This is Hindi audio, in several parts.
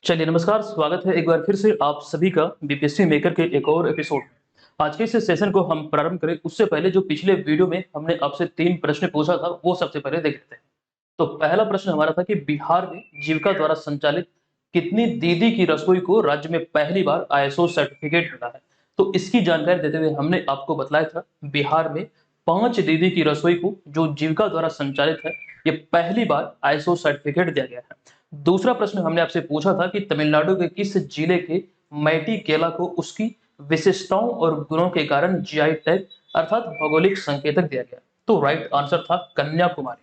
चलिए नमस्कार, स्वागत है एक बार फिर से आप सभी का बीपीएससी मेकर के एक और एपिसोड में। आज के इस सेशन को हम प्रारंभ करें उससे पहले जो पिछले वीडियो में हमने आपसे 3 प्रश्न पूछा था वो सबसे पहले देख लेते हैं। तो पहला प्रश्न हमारा था कि बिहार में जीविका द्वारा संचालित कितनी दीदी की रसोई को राज्य में पहली बार आईएसओ सर्टिफिकेट मिला है। तो इसकी जानकारी देते हुए हमने आपको बताया था बिहार में 5 दीदी की रसोई को जो जीविका द्वारा संचालित है ये पहली बार आईएसओ सर्टिफिकेट दिया गया है। दूसरा प्रश्न हमने आपसे पूछा था कि तमिलनाडु के किस जिले के मैटी केला को उसकी विशेषताओं और गुणों के कारण जीआई टैग अर्थात भौगोलिक संकेतक दिया गया। तो राइट आंसर था कन्याकुमारी।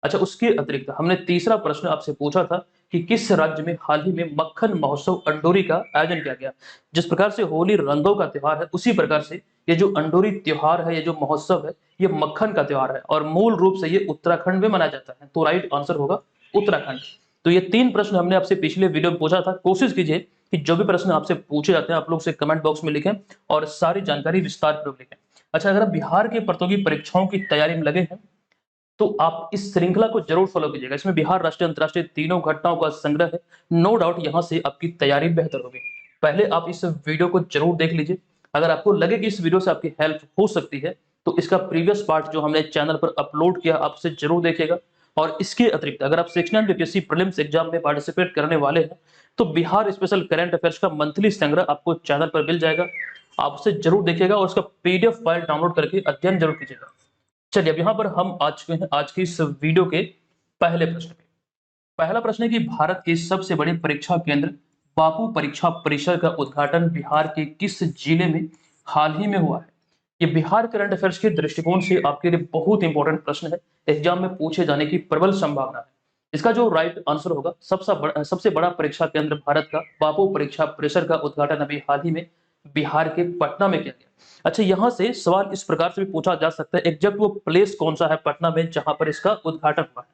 अच्छा, उसके अतिरिक्त हमने तीसरा प्रश्न आपसे पूछा था कि किस राज्य में हाल ही में मक्खन महोत्सव अंडोरी का आयोजन किया गया। जिस प्रकार से होली रंगों का त्योहार है उसी प्रकार से ये जो अंडोरी त्योहार है, ये जो महोत्सव है, ये मक्खन का त्योहार है और मूल रूप से ये उत्तराखंड में मनाया जाता है। तो राइट आंसर होगा उत्तराखंड। तो ये 3 प्रश्न हमने आपसे पिछले वीडियो में पूछा था। कोशिश कीजिए कि जो भी प्रश्न आपसे पूछे जाते हैं आप लोग से कमेंट बॉक्स में लिखें और सारी जानकारी विस्तार पूर्वक लिखें। अच्छा, अगर आप बिहार के प्रतियोगी परीक्षाओं की तैयारी में लगे हैं तो आप इस श्रृंखला को जरूर फॉलो कीजिएगा। इसमें बिहार, राष्ट्रीय, अंतर्राष्ट्रीय तीनों घटनाओं का संग्रह है। नो डाउट यहाँ से आपकी तैयारी बेहतर होगी। पहले आप इस वीडियो को जरूर देख लीजिए। अगर आपको लगे कि इस वीडियो से आपकी हेल्प हो सकती है तो इसका प्रीवियस पार्ट जो हमने चैनल पर अपलोड किया आप उसे जरूर देखिएगा। और इसके अतिरिक्त अगर आप section and BPSC prelims exam में पार्टिसिपेट करने वाले हैं तो बिहार स्पेशल करंट अफेयर्स का मंथली संग्रह आपको चैनल पर मिल जाएगा। आप उसे जरूर देखिएगा और उसका पीडीएफ फाइल डाउनलोड करके अध्ययन जरूर कीजिएगा। चलिए अब यहाँ पर हम आ चुके हैं आज की इस वीडियो के पहले प्रश्न पे। पहला प्रश्न है कि भारत के सबसे बड़े परीक्षा केंद्र बापू परीक्षा परिसर का उद्घाटन बिहार के किस जिले में हाल ही में हुआ है। ये बिहार करंट अफेयर्स के दृष्टिकोण से आपके लिए बहुत इंपॉर्टेंट प्रश्न है। एग्जाम में पूछे जाने की प्रबल संभावना है। इसका जो राइट आंसर होगा सबसे बड़ा परीक्षा केंद्र भारत का बापू परीक्षा परिसर का उद्घाटन अभी हाल ही में बिहार के पटना में किया गया। अच्छा, यहाँ से सवाल इस प्रकार से भी पूछा जा सकता है एग्जैक्ट वो प्लेस कौन सा है पटना में जहां पर इसका उद्घाटन हुआ है।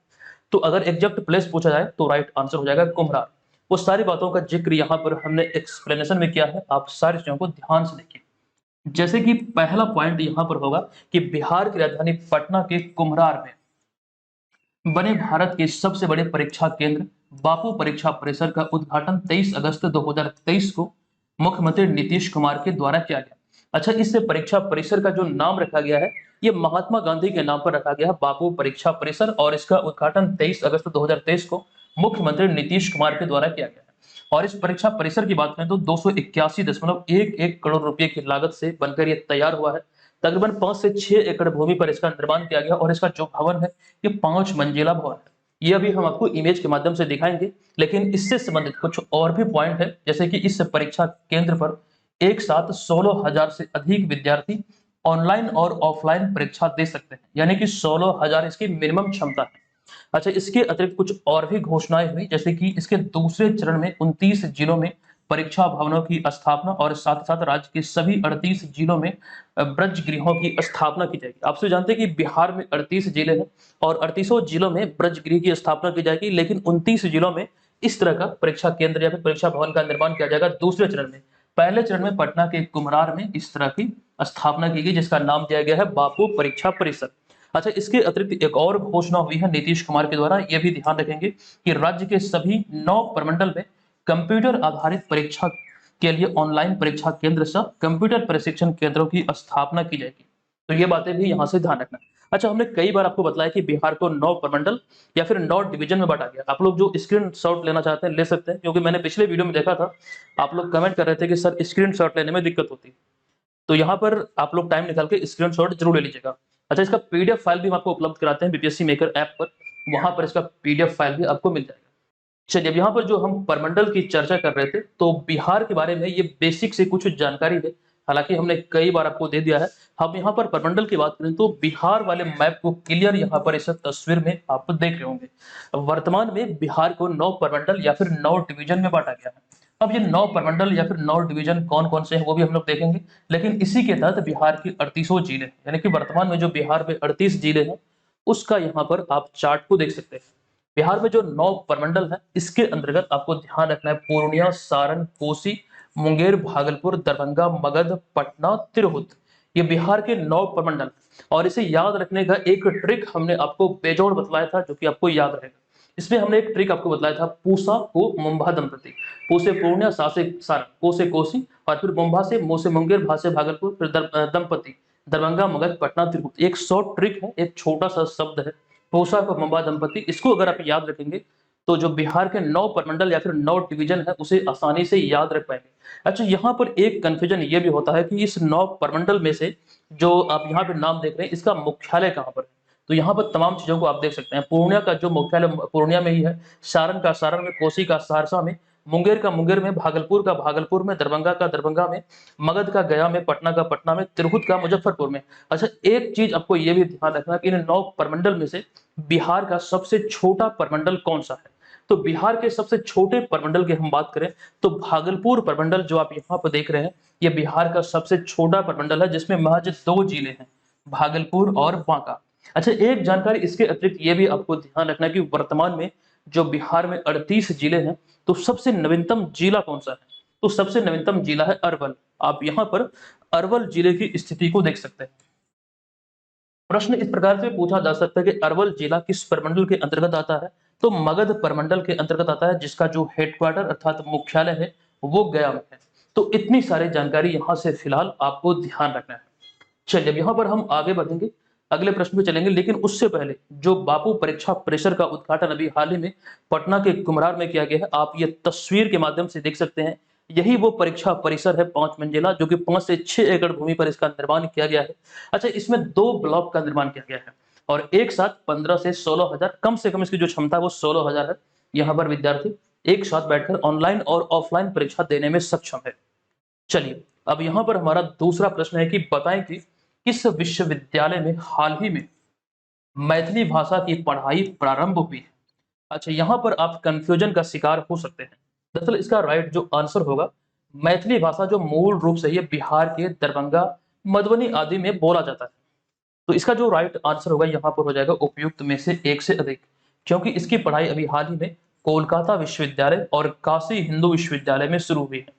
तो अगर एग्जैक्ट प्लेस पूछा जाए तो राइट आंसर हो जाएगा कुम्हरार। वो सारी बातों का जिक्र यहाँ पर हमने एक्सप्लेनेशन में किया है, आप सारी चीजों को ध्यान से देखिए। जैसे कि पहला पॉइंट यहाँ पर होगा कि बिहार की राजधानी पटना के कुम्हरार में बने भारत के सबसे बड़े परीक्षा केंद्र बापू परीक्षा परिसर का उद्घाटन 23 अगस्त 2023 को मुख्यमंत्री नीतीश कुमार के द्वारा किया गया। अच्छा, इस परीक्षा परिसर का जो नाम रखा गया है ये महात्मा गांधी के नाम पर रखा गया है, बापू परीक्षा परिसर, और इसका उद्घाटन 23 अगस्त 2023 को मुख्यमंत्री नीतीश कुमार के द्वारा किया गया है। और इस परीक्षा परिसर की बात करें तो 281.11 करोड़ रुपए की लागत से बनकर यह तैयार हुआ है। तकरीबन 5 से 6 एकड़ भूमि पर इसका निर्माण किया गया और इसका जो भवन है ये 5 मंजिला भवन है। ये अभी हम आपको इमेज के माध्यम से दिखाएंगे, लेकिन इससे संबंधित कुछ और भी पॉइंट है जैसे कि इस परीक्षा केंद्र पर एक साथ 16,000 से अधिक विद्यार्थी ऑनलाइन और ऑफलाइन परीक्षा दे सकते हैं, यानी कि 16,000 इसकी मिनिमम क्षमता है। अच्छा, इसके अतिरिक्त कुछ और भी घोषणाएं हुई जैसे कि इसके दूसरे चरण में 29 जिलों में परीक्षा भवनों की स्थापना और साथ साथ राज्य के सभी 38 जिलों में ब्रज गृहों की स्थापना की जाएगी। आप सब जानते हैं कि बिहार में 38 जिले हैं और 38 जिलों में ब्रज गृह की स्थापना की जाएगी, लेकिन 29 जिलों में इस तरह का परीक्षा केंद्र या फिर परीक्षा भवन का निर्माण किया जाएगा दूसरे चरण में। पहले चरण में पटना के कुम्हरार में इस तरह की स्थापना की गई जिसका नाम दिया गया है बापू परीक्षा परिसर। अच्छा, इसके अतिरिक्त एक और घोषणा हुई है नीतीश कुमार के द्वारा, यह भी ध्यान रखेंगे कि राज्य के सभी 9 प्रमंडल में कंप्यूटर आधारित परीक्षा के लिए ऑनलाइन परीक्षा केंद्र सह कंप्यूटर प्रशिक्षण केंद्रों की स्थापना की जाएगी। तो ये बातें भी यहाँ से ध्यान रखना। अच्छा, हमने कई बार आपको बताया कि बिहार को 9 प्रमंडल या फिर 9 डिवीजन में बांटा गया। आप लोग जो स्क्रीनशॉट लेना चाहते हैं ले सकते हैं, क्योंकि मैंने पिछले वीडियो में देखा था आप लोग कमेंट कर रहे थे कि सर स्क्रीनशॉट लेने में दिक्कत होती है। तो यहाँ पर आप लोग टाइम निकाल के स्क्रीनशॉट जरूर ले लीजिएगा। अच्छा, इसका पीडीएफ फाइल भी हम आपको उपलब्ध कराते हैं बीपीएससी मेकर ऐप पर, वहां पर इसका पीडीएफ फाइल भी आपको मिल जाएगा। चलिए अब यहाँ पर जो हम परमंडल की चर्चा कर रहे थे तो बिहार के बारे में ये बेसिक से कुछ जानकारी है, हालांकि हमने कई बार आपको दे दिया है। हम यहाँ पर परमंडल की बात करें तो बिहार वाले मैप को क्लियर यहाँ पर इस तस्वीर में आप देख रहे होंगे। वर्तमान में बिहार को 9 परमंडल या फिर 9 डिवीजन में बांटा गया है। अब ये 9 परमंडल या फिर 9 डिवीजन कौन कौन से हैं वो भी हम लोग देखेंगे, लेकिन इसी के तहत बिहार के 38 जिले, यानी कि वर्तमान में जो बिहार में 38 जिले हैं उसका यहाँ पर आप चार्ट को देख सकते हैं। बिहार में जो 9 प्रमंडल है इसके अंतर्गत आपको ध्यान रखना है पूर्णिया, सारण, कोसी, मुंगेर, भागलपुर, दरभंगा, मगध, पटना, तिरहुत, ये बिहार के 9 प्रमंडल। और इसे याद रखने का एक ट्रिक हमने आपको बेजोड़ बतलाया था जो कि आपको याद रहेगा। इसमें हमने एक ट्रिक आपको बताया था, पूसा को मुंबा दंपति, पू से पूर्णिया, सा से सारण, को से कोसी और फिर मुंबा से, मो से मुंगेर, भा से भागलपुर, फिर दंपति, दरभंगा, मगध, पटना, त्रिपुर। एक शॉर्ट ट्रिक है, एक छोटा सा शब्द है, पूसा को मुंबा दंपति। इसको अगर आप याद रखेंगे तो जो बिहार के 9 प्रमंडल या फिर 9 डिवीजन है उसे आसानी से याद रख पाएंगे। अच्छा, यहाँ पर एक कंफ्यूजन ये भी होता है कि इस 9 प्रमंडल में से जो आप यहाँ पे नाम देख रहे हैं इसका मुख्यालय कहाँ पर है। तो यहाँ पर तमाम चीजों को आप देख सकते हैं। पूर्णिया का जो मुख्यालय पूर्णिया में ही है, सारण का सारण में, कोसी का सहरसा में, मुंगेर का मुंगेर में, भागलपुर का भागलपुर में, दरभंगा का दरभंगा में, मगध का गया में, पटना का पटना में, तिरहुत का मुजफ्फरपुर में। अच्छा, एक चीज आपको ये भी ध्यान रखना कि इन 9 प्रमंडल में से बिहार का सबसे छोटा प्रमंडल कौन सा है। तो बिहार के सबसे छोटे प्रमंडल की हम बात करें तो भागलपुर प्रमंडल जो आप यहाँ पर देख रहे हैं, ये बिहार का सबसे छोटा प्रमंडल है जिसमें महज 2 जिले हैं, भागलपुर और बांका। अच्छा, एक जानकारी इसके अतिरिक्त ये भी आपको ध्यान रखना है कि वर्तमान में जो बिहार में 38 जिले हैं, तो सबसे नवीनतम जिला कौन सा है। तो सबसे नवीनतम जिला है अरवल। आप यहाँ पर अरवल जिले की स्थिति को देख सकते हैं। प्रश्न इस प्रकार से पूछा जा सकता है कि अरवल जिला किस प्रमंडल के अंतर्गत आता है। तो मगध प्रमंडल के अंतर्गत आता है, जिसका जो हेडक्वार्टर अर्थात मुख्यालय है वो गया में है। तो इतनी सारी जानकारी यहाँ से फिलहाल आपको ध्यान रखना है। चलिए, अब यहाँ पर हम आगे बढ़ेंगे, अगले प्रश्न पे चलेंगे, लेकिन उससे पहले जो बापू परीक्षा परिसर का उद्घाटन अभी हाल ही में पटना के कुम्हरार में किया गया है, आप ये तस्वीर के माध्यम से देख सकते हैं। यही वो परीक्षा परिसर है 5 मंजिला, जो कि 5 से 6 एकड़ भूमि पर इसका निर्माण किया गया है। अच्छा, इसमें 2 ब्लॉक का निर्माण किया गया है और एक साथ 15 से 16,000, कम से कम इसकी जो क्षमता है वो 16,000 है। यहाँ पर विद्यार्थी एक साथ बैठकर ऑनलाइन और ऑफलाइन परीक्षा देने में सक्षम है। चलिए, अब यहाँ पर हमारा दूसरा प्रश्न है कि बताएं कि किस विश्वविद्यालय में हाल ही में मैथिली भाषा की पढ़ाई प्रारंभ हुई है। अच्छा, यहाँ पर आप कंफ्यूजन का शिकार हो सकते हैं। दरअसल इसका राइट जो आंसर होगा, मैथिली भाषा जो मूल रूप से ये बिहार के दरभंगा, मधुबनी आदि में बोला जाता है। तो इसका जो राइट आंसर होगा यहाँ पर हो जाएगा उपयुक्त में से एक से अधिक, क्योंकि इसकी पढ़ाई अभी हाल ही में कोलकाता विश्वविद्यालय और काशी हिंदू विश्वविद्यालय में शुरू हुई है।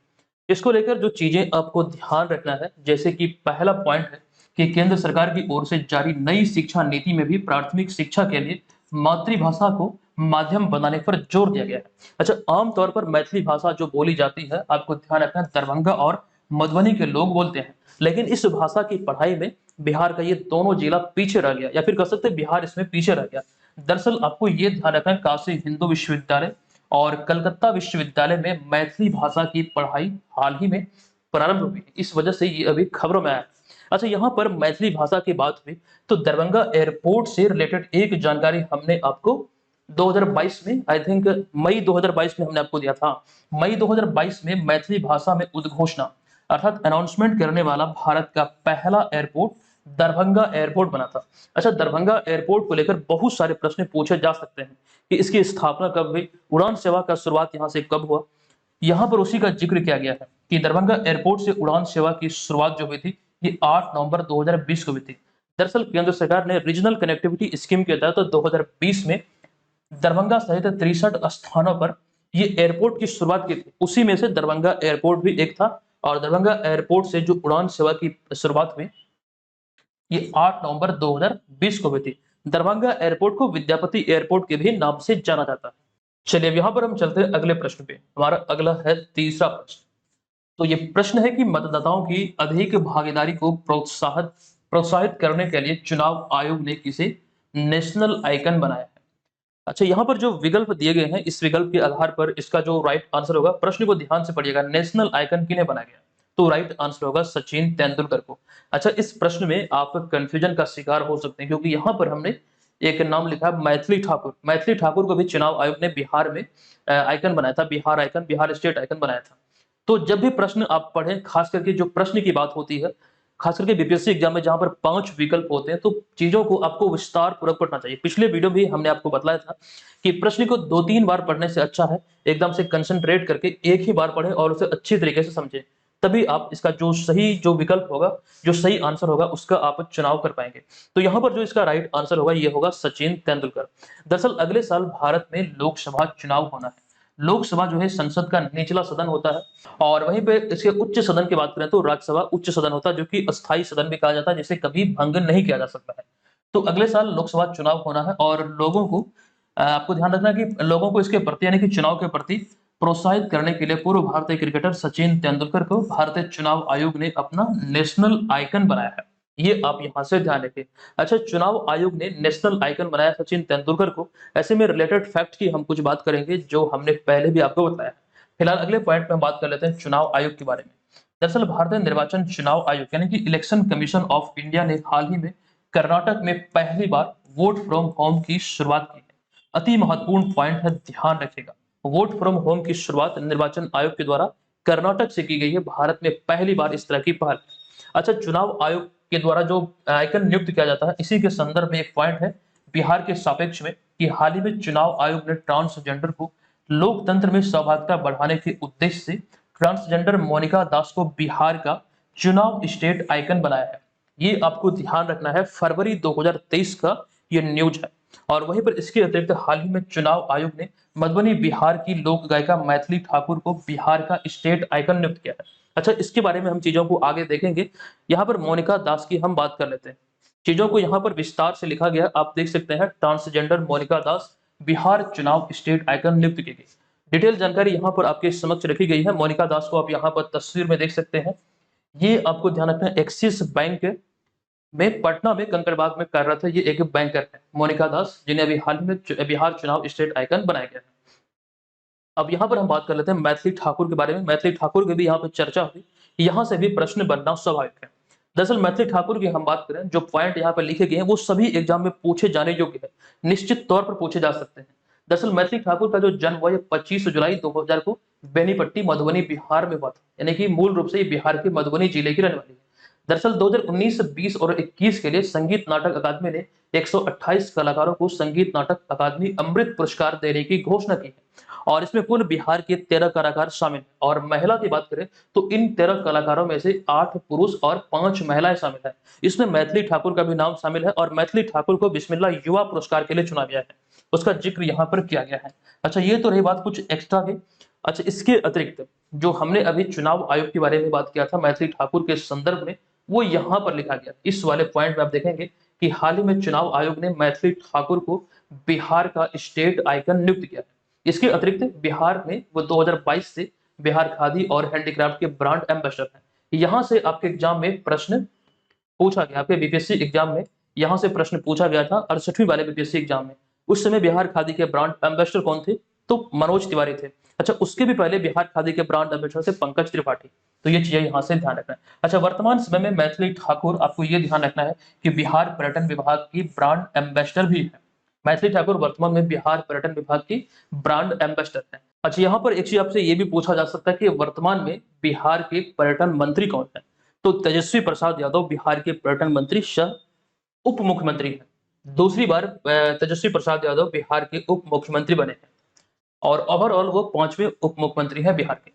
इसको लेकर जो चीजें आपको ध्यान रखना है, जैसे कि पहला पॉइंट है कि केंद्र सरकार की ओर से जारी नई शिक्षा नीति में भी प्राथमिक शिक्षा के लिए मातृभाषा को माध्यम बनाने पर जोर दिया गया है। अच्छा, आमतौर पर मैथिली भाषा जो बोली जाती है, आपको ध्यान रखना है, दरभंगा और मधुबनी के लोग बोलते हैं, लेकिन इस भाषा की पढ़ाई में बिहार का ये दोनों जिला पीछे रह गया, या फिर कह सकते हैं बिहार इसमें पीछे रह गया। दरअसल आपको ये ध्यान रखना है, काशी हिंदू विश्वविद्यालय और कलकत्ता विश्वविद्यालय में मैथिली भाषा की पढ़ाई हाल ही में प्रारंभ हुई, इस वजह से ये अभी खबरों में आया। अच्छा, यहाँ पर मैथिली भाषा की बात हुई तो दरभंगा एयरपोर्ट से रिलेटेड एक जानकारी हमने आपको 2022 में, आई थिंक मई 2022 में हमने आपको दिया था। मई 2022 में मैथिली भाषा में उद्घोषणा अर्थात अनाउंसमेंट करने वाला भारत का पहला एयरपोर्ट दरभंगा एयरपोर्ट बना था। अच्छा, दरभंगा एयरपोर्ट को लेकर बहुत सारे प्रश्न पूछे जा सकते हैं कि इसकी स्थापना कब हुई, उड़ान सेवा का शुरुआत यहाँ से कब हुआ। यहाँ पर उसी का जिक्र किया गया है कि दरभंगा एयरपोर्ट से उड़ान सेवा की शुरुआत जो हुई थी ये 8 नवंबर 2020 को हुई थी। दरअसल केंद्र सरकार ने रीजनल कनेक्टिविटी स्कीम के तहत 2020 में दरभंगा सहित 63 स्थानों पर ये एयरपोर्ट की शुरुआत की थी। उसी में से दरभंगा एयरपोर्ट भी एक था और दरभंगा एयरपोर्ट से जो उड़ान सेवा की शुरुआत हुई ये 8 नवंबर 2020 को हुई थी। दरभंगा एयरपोर्ट को विद्यापति एयरपोर्ट के भी नाम से जाना जाता है। चलिए, अब यहाँ पर हम चलते हैं अगले प्रश्न पे। हमारा अगला है तीसरा प्रश्न। तो ये प्रश्न है कि मतदाताओं की अधिक भागीदारी को प्रोत्साहित करने के लिए चुनाव आयोग ने किसे नेशनल आइकन बनाया है। अच्छा, यहाँ पर जो विकल्प दिए गए हैं, इस विकल्प के आधार पर इसका जो राइट आंसर होगा, प्रश्न को ध्यान से पढ़िएगा, नेशनल आइकन किन्हें बनाया गया, तो राइट आंसर होगा सचिन तेंदुलकर को। अच्छा, इस प्रश्न में आप कंफ्यूजन का शिकार हो सकते हैं, क्योंकि यहाँ पर हमने एक नाम लिखा है मैथिली ठाकुर। मैथिली ठाकुर को भी चुनाव आयोग ने बिहार में आइकन बनाया था, Bihar icon, Bihar state icon बनाया था। तो जब भी प्रश्न आप पढ़ें, खास करके जो प्रश्न की बात होती है, खास करके बीपीएससी एग्जाम में जहां पर 5 विकल्प होते हैं, तो चीजों को आपको विस्तार पूर्वक पढ़ना चाहिए। पिछले वीडियो में हमने आपको बताया था कि प्रश्न को 2-3 बार पढ़ने से अच्छा है एकदम से कंसंट्रेट करके एक ही बार पढ़ें और उसे अच्छी तरीके से समझें, तभी आप इसका जो सही जो विकल्प होगा, जो सही आंसर होगा, उसका आप चुनाव कर पाएंगे। तो यहाँ पर जो इसका राइट आंसर होगा ये होगा सचिन तेंदुलकर। दरअसल अगले साल भारत में लोकसभा चुनाव होना है। लोकसभा जो है संसद का निचला सदन होता है और वहीं पे इसके उच्च सदन की बात करें तो राज्यसभा उच्च सदन होता है, जो कि अस्थायी सदन भी कहा जाता है, जिसे कभी भंग नहीं किया जा सकता है। तो अगले साल लोकसभा चुनाव होना है और लोगों को आपको ध्यान रखना है कि लोगों को इसके प्रति यानी कि चुनाव के प्रति प्रोत्साहित करने के लिए पूर्व भारतीय क्रिकेटर सचिन तेंदुलकर को भारतीय चुनाव आयोग ने अपना नेशनल आइकन बनाया है। ये आप यहाँ से ध्यान रखें। अच्छा, चुनाव आयोग ने नेशनल आइकन बनाया सचिन तेंदुलकर को। ऐसे में रिलेटेड फैक्ट की हम कुछ बात करेंगे जो हमने पहले भी आपको बताया। फिलहाल अगले पॉइंट में बात कर लेते हैं चुनाव आयोग के बारे में। दरअसल भारतीय निर्वाचन चुनाव आयोग यानी कि इलेक्शन कमीशन ऑफ इंडिया ने हाल ही में कर्नाटक में पहली बार वोट फ्रॉम होम की शुरुआत की है। अति महत्वपूर्ण पॉइंट है, ध्यान रखिएगा। वोट फ्रॉम होम की शुरुआत निर्वाचन आयोग के द्वारा कर्नाटक से की गई है। भारत में पहली बार इस तरह की पहल। अच्छा, चुनाव आयोग के द्वारा जो आइकन नियुक्त किया जाता है, इसी के संदर्भ में एक पॉइंट है बिहार के सापेक्ष में कि हाल ही में चुनाव आयोग ने ट्रांसजेंडर को लोकतंत्र में सहभागिता बढ़ाने के उद्देश्य से ट्रांसजेंडर मोनिका दास को बिहार का चुनाव स्टेट आइकन बनाया है। ये आपको ध्यान रखना है, फरवरी 2023 का ये न्यूज है। और वहीं पर इसके अतिरिक्त हाल ही में चुनाव आयोग ने मधुबनी बिहार की लोक गायिका मैथिली ठाकुर को बिहार का स्टेट आइकन नियुक्त किया है। अच्छा, इसके बारे में हम चीजों को आगे देखेंगे। यहाँ पर मोनिका दास की हम बात कर लेते हैं। चीजों को यहाँ पर विस्तार से लिखा गया, आप देख सकते हैं। ट्रांसजेंडर मोनिका दास बिहार चुनाव स्टेट आइकन नियुक्त की गई। डिटेल जानकारी यहाँ पर आपके समक्ष रखी गई है। मोनिका दास को आप यहाँ पर तस्वीर में देख सकते हैं। ये आपको ध्यान रखना है, एक्सिस बैंक में पटना में कंकड़बाग में कार्यरत है। ये एक बैंकर है मोनिका दास, जिन्हें अभी हाल में बिहार चुनाव स्टेट आइकन बनाया गया है। अब यहाँ पर हम बात कर लेते हैं मैथिली ठाकुर के बारे में। मैथिली ठाकुर की भी यहाँ पर चर्चा हुई, यहाँ से भी प्रश्न बनना स्वाभाविक है। दरअसल मैथिली ठाकुर की हम बात करें, जो पॉइंट यहाँ पर लिखे गए हैं वो सभी एग्जाम में पूछे जाने योग्य है, निश्चित तौर पर पूछे जा सकते हैं। दरअसल मैथिली ठाकुर का जो जन्म हुआ 25 जुलाई 2000 को बेनीपट्टी मधुबनी बिहार में हुआ था, यानी कि मूल रूप से ये बिहार के मधुबनी जिले की रहने वाली है। दरअसल 2019, 20 और 21 के लिए संगीत नाटक अकादमी ने 128 कलाकारों को संगीत नाटक अकादमी अमृत पुरस्कार देने की घोषणा की है। और इसमें कुल बिहार के 13 कलाकार शामिल हैं। और महिला की बात करें तो इन 13 कलाकारों में से 8 पुरुष और 5 महिलाएं शामिल है। इसमें मैथिली ठाकुर का भी नाम शामिल है और मैथिली ठाकुर को बिस्मिल्लाह युवा पुरस्कार के लिए चुना गया है, उसका जिक्र यहाँ पर किया गया है। अच्छा, ये तो रही बात कुछ एक्स्ट्रा की। अच्छा, इसके अतिरिक्त जो हमने अभी चुनाव आयोग के बारे में बात किया था मैथिली ठाकुर के संदर्भ में, वो यहाँ पर लिखा गया। इस वाले पॉइंट में आप देखेंगे कि हाल ही में चुनाव आयोग ने मैथिली ठाकुर को बिहार का स्टेट आइकन नियुक्त किया है। इसके अतिरिक्त बिहार में वो 2022 से बिहार खादी और हैंडीक्राफ्ट के ब्रांड एम्बेसडर हैं। यहाँ से आपके एग्जाम में प्रश्न पूछा गया, आपके बीपीएससी एग्जाम में यहाँ से प्रश्न पूछा गया था 68वीं वाले बीपीएससी एग्जाम में। उस समय बिहार खादी के ब्रांड एम्बेसडर कौन थे? तो मनोज तिवारी थे। अच्छा, उसके भी पहले बिहार खादी के ब्रांड एम्बेसडर थे पंकज त्रिपाठी। तो ये चीजें यहाँ से ध्यान रखना है। अच्छा, वर्तमान समय में मैथिली ठाकुर, आपको ये ध्यान रखना है कि बिहार पर्यटन विभाग की ब्रांड एम्बेसडर भी है। मैथिली ठाकुर वर्तमान में बिहार पर्यटन विभाग की ब्रांड एम्बेसडर है। अच्छा, यहाँ पर एक चीज आपसे ये भी पूछा जा सकता है कि वर्तमान में बिहार के पर्यटन मंत्री कौन है? तो तेजस्वी प्रसाद यादव बिहार के पर्यटन मंत्री सह उप मुख्यमंत्री है। दूसरी बार तेजस्वी प्रसाद यादव बिहार के उप मुख्यमंत्री बने हैं और ओवरऑल वो 5वें उप मुख्यमंत्री हैं बिहार के।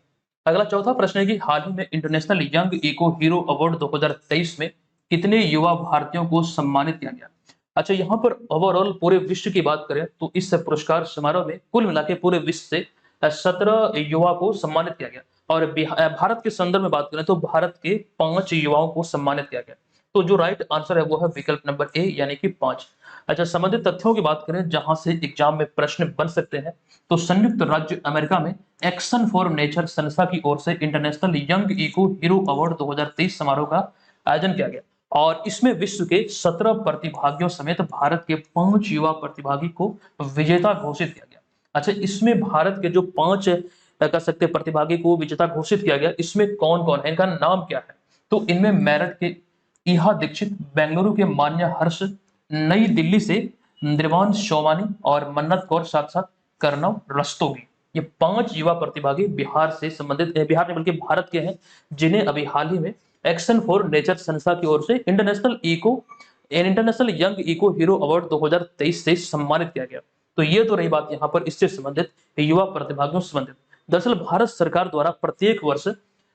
अगला चौथा प्रश्न है कि हाल ही में international young eco hero award 2023 में कितने युवा भारतीयों को सम्मानित किया गया? अच्छा, यहाँ पर ओवरऑल पूरे विश्व की बात करें तो इस पुरस्कार समारोह में कुल मिला के पूरे विश्व से 17 युवा को सम्मानित किया गया। और भारत के संदर्भ में बात करें तो भारत के 5 युवाओं को सम्मानित किया गया। तो जो राइट आंसर है वो है विकल्प नंबर ए, यानी कि 5। अच्छा, संबंधित तथ्यों की बात करें जहां से एग्जाम में प्रश्न बन सकते हैं, तो संयुक्त राज्य अमेरिका में एक्शन फॉर नेचर संस्था की ओर से international young eco hero award 2023 समारोह का आयोजन किया गया और इसमें विश्व के 17 प्रतिभागियों समेत भारत के 5 युवा प्रतिभागी को विजेता घोषित किया गया। अच्छा, इसमें भारत के जो 5 कह सकते प्रतिभागी को विजेता घोषित किया गया, इसमें कौन कौन है, इनका नाम क्या है? तो इनमें मेरठ के इहा दीक्षित, बेंगलुरु के मान्य हर्ष, नई दिल्ली से निर्वाण शोमानी और मन्नत कौर, साथ साथ कर्णव रस्तोगी। ये 5 युवा प्रतिभागी बिहार से संबंधित, बिहार नहीं बल्कि भारत के हैं, जिन्हें अभी हाल ही में एक्शन फॉर नेचर संस्था की ओर से international young eco hero award 2023 से सम्मानित किया गया। तो ये तो रही बात यहाँ पर इससे संबंधित युवा प्रतिभागियों से संबंधित। दरअसल भारत सरकार द्वारा प्रत्येक वर्ष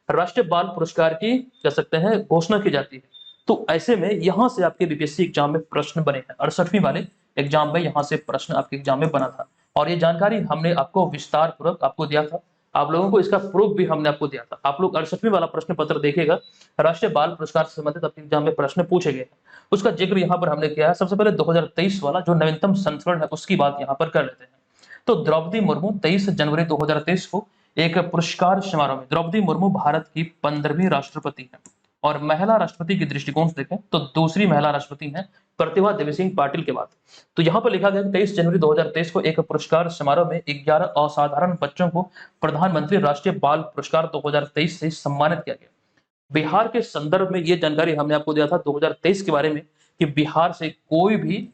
राष्ट्रीय बाल पुरस्कार की कह सकते हैं घोषणा की जाती है। तो ऐसे में यहाँ से आपके बीपीएससी एग्जाम में प्रश्न बने हैं। 68वीं वाले एग्जाम में यहाँ से प्रश्न आपके एग्जाम में बना था और ये जानकारी हमने आपको विस्तार पूर्वक आपको दिया था। आप लोगों को इसका प्रूफ भी हमने आपको दिया था। आप लोग 68वें वाला प्रश्न पत्र देखिएगा, राष्ट्रीय बाल पुरस्कार से संबंधित आपके एग्जाम में प्रश्न पूछे गए हैं, उसका जिक्र यहाँ पर हमने किया है। सबसे पहले 2023 वाला जो नवीनतम संस्करण है उसकी बात यहाँ पर कर लेते हैं। तो द्रौपदी मुर्मू 23 जनवरी 2023 को एक पुरस्कार समारोह में, द्रौपदी मुर्मू भारत की 15वीं राष्ट्रपति है और महिला राष्ट्रपति के दृष्टिकोण से देखें तो दूसरी महिला राष्ट्रपति है प्रतिभा देवी सिंह पाटिल के बाद। तो यहाँ पर लिखा गया कि 23 जनवरी 2023 को एक पुरस्कार समारोह में 11 असाधारण बच्चों को प्रधानमंत्री राष्ट्रीय बाल पुरस्कार 2023 से सम्मानित किया गया। बिहार के संदर्भ में ये जानकारी हमने आपको दिया था 2023 के बारे में कि बिहार से कोई भी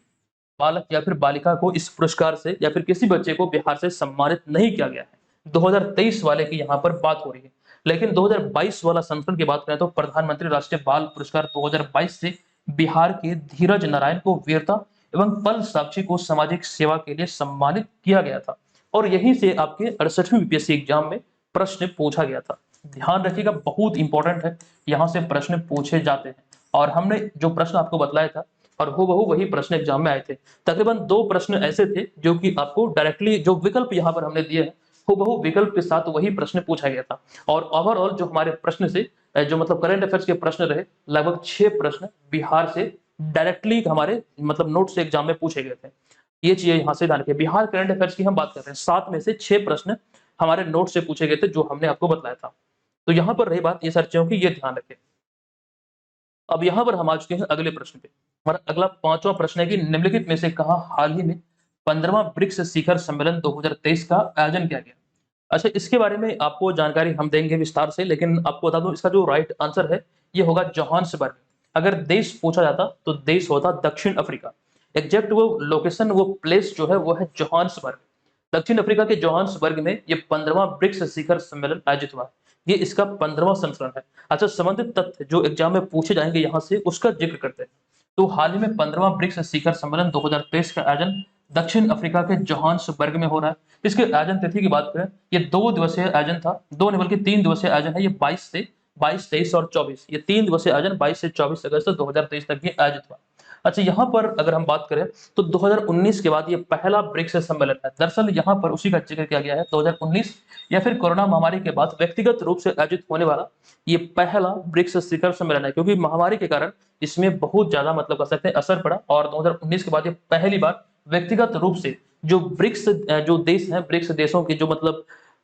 बालक या फिर बालिका को इस पुरस्कार से या फिर किसी बच्चे को बिहार से सम्मानित नहीं किया गया है। 2023 वाले की यहाँ पर बात हो रही है। लेकिन 2022 वाला संस्करण की बात करें तो प्रधानमंत्री राष्ट्रीय बाल पुरस्कार 2022 से बिहार के धीरज नारायण को वीरता एवं पल साक्षी को सामाजिक सेवा के लिए सम्मानित किया गया था और यहीं से आपके 68वें बीपीएससी एग्जाम में प्रश्न पूछा गया था। ध्यान रखिएगा, बहुत इंपॉर्टेंट है, यहाँ से प्रश्न पूछे जाते हैं और हमने जो प्रश्न आपको बतलाया था और हूबहू वही प्रश्न एग्जाम में आए थे। तकरीबन 2 प्रश्न ऐसे थे जो कि आपको डायरेक्टली जो विकल्प यहाँ पर हमने दिए हैं हूबहू विकल्प के साथ वही प्रश्न पूछा गया था और ओवरऑल जो हमारे प्रश्न से जो मतलब करंट अफेयर्स के प्रश्न रहे, लगभग 6 प्रश्न बिहार से डायरेक्टली हमारे मतलब नोट से एग्जाम में पूछे गए थे। ये चीजें यहाँ से ध्यान रखिए। बिहार करंट अफेयर्स की हम बात कर रहे हैं, 7 में से 6 प्रश्न हमारे नोट से पूछे गए थे जो हमने आपको बताया था। तो यहाँ पर रही बात ये सारी चीजों की, ये ध्यान रखें। अब यहाँ पर हम आ चुके हैं अगले प्रश्न पे। हमारा अगला 5वां प्रश्न है कि निम्नलिखित में से कहा हाल ही में 15वां ब्रिक्स शिखर सम्मेलन 2023 का आयोजन किया गया। अच्छा, इसके बारे में आपको जानकारी हम देंगे विस्तार से, लेकिन आपको बता दूं इसका जो राइट आंसर है ये होगा जोहान्सबर्ग। अगर देश पूछा जाता तो देश होता दक्षिण अफ्रीका। एग्जैक्ट वो लोकेशन, वो प्लेस जो है वो है जोहान्सबर्ग। दक्षिण अफ्रीका के जोहान्सबर्ग में ये 15वां ब्रिक्स शिखर सम्मेलन आयोजित हुआ। ये इसका 15वां संस्करण है। अच्छा, संबंधित तथ्य जो एग्जाम में पूछे जाएंगे यहाँ से उसका जिक्र करते हैं। तो हाल ही में 15वां ब्रिक्स शिखर सम्मेलन 2023 का आयोजन दक्षिण अफ्रीका के जोहान्सबर्ग में हो रहा है। इसके आयोजन तिथि की बात करें, ये 2 दिवसीय आयोजन था, 2 नहीं बल्कि 3 दिवसीय आयोजन है। ये 22 से 22, 23 और 24, ये 3 दिवसीय आयोजन 22 से 24 अगस्त 2023 तक ये आयोजित हुआ। अच्छा, यहाँ पर अगर हम बात करें तो 2019 के बाद ये पहला ब्रिक्स सम्मेलन है। दरअसल यहाँ पर उसी का जिक्र किया गया है, 2019 या फिर कोरोना महामारी के बाद व्यक्तिगत रूप से आयोजित होने वाला ये पहला ब्रिक्स शिखर सम्मेलन है, क्योंकि महामारी के कारण इसमें बहुत ज्यादा मतलब कह सकते हैं असर पड़ा और 2019 के बाद ये पहली बार व्यक्तिगत रूप से जो ब्रिक्स जो देश हैं, ब्रिक्स देशों के जो मतलब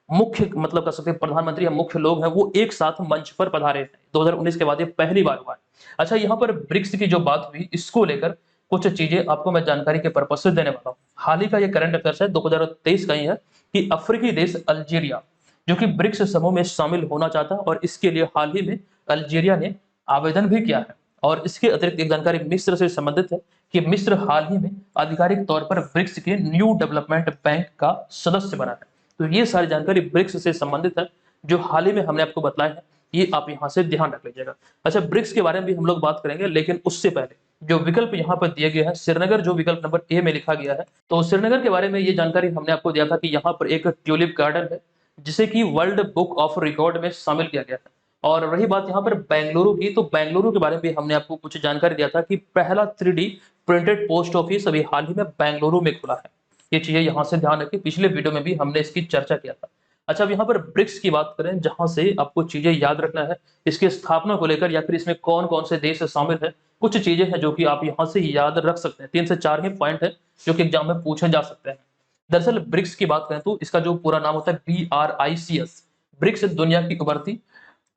मुख्य मतलब कह सकते हैं प्रधानमंत्री या मुख्य लोग हैं वो एक साथ मंच पर पधारे हैं। 2019 के बाद ये पहली बार हुआ है। अच्छा, यहाँ पर ब्रिक्स की जो बात हुई इसको लेकर कुछ चीजें आपको मैं जानकारी के पर्पज से देने वाला हूँ। हाल ही का ये करंट अफेयर्स है 2023 का ही है कि अफ्रीकी देश अल्जीरिया जो कि ब्रिक्स समूह में शामिल होना चाहता है और इसके लिए हाल ही में अल्जीरिया ने आवेदन भी किया है। और इसके अतिरिक्त एक जानकारी मिस्र से संबंधित है कि मिस्र हाल ही में आधिकारिक तौर पर ब्रिक्स के न्यू डेवलपमेंट बैंक का सदस्य बना है। तो ये सारी जानकारी ब्रिक्स से संबंधित है जो हाल ही में हमने आपको बताया है, ये आप यहाँ से ध्यान रख लीजिएगा। अच्छा, ब्रिक्स के बारे में भी हम लोग बात करेंगे, लेकिन उससे पहले जो विकल्प यहाँ पर दिए गए हैं श्रीनगर, जो विकल्प नंबर ए में लिखा गया है, तो श्रीनगर के बारे में ये जानकारी हमने आपको दिया था कि यहाँ पर एक ट्यूलिप गार्डन है जिसे कि वर्ल्ड बुक ऑफ रिकॉर्ड में शामिल किया गया है। और रही बात यहाँ पर बेंगलुरु की, तो बेंगलुरु के बारे में भी हमने आपको कुछ जानकारी दिया था कि पहला 3D प्रिंटेड पोस्ट ऑफिस अभी हाल ही में बेंगलुरु में खुला है। ये चीजें यहाँ से ध्यान रखिए, पिछले वीडियो में भी हमने इसकी चर्चा किया था। अच्छा, अब यहाँ पर ब्रिक्स की बात करें जहां से आपको चीजें याद रखना है इसके स्थापना को लेकर या फिर इसमें कौन कौन से देश शामिल है, कुछ चीजें हैं जो कि आप यहाँ से याद रख सकते हैं। 3 से 4 ही पॉइंट है जो कि एग्जाम में पूछे जा सकते हैं। दरअसल ब्रिक्स की बात करें तो इसका जो पूरा नाम होता है BRICS, ब्रिक्स दुनिया की उभरती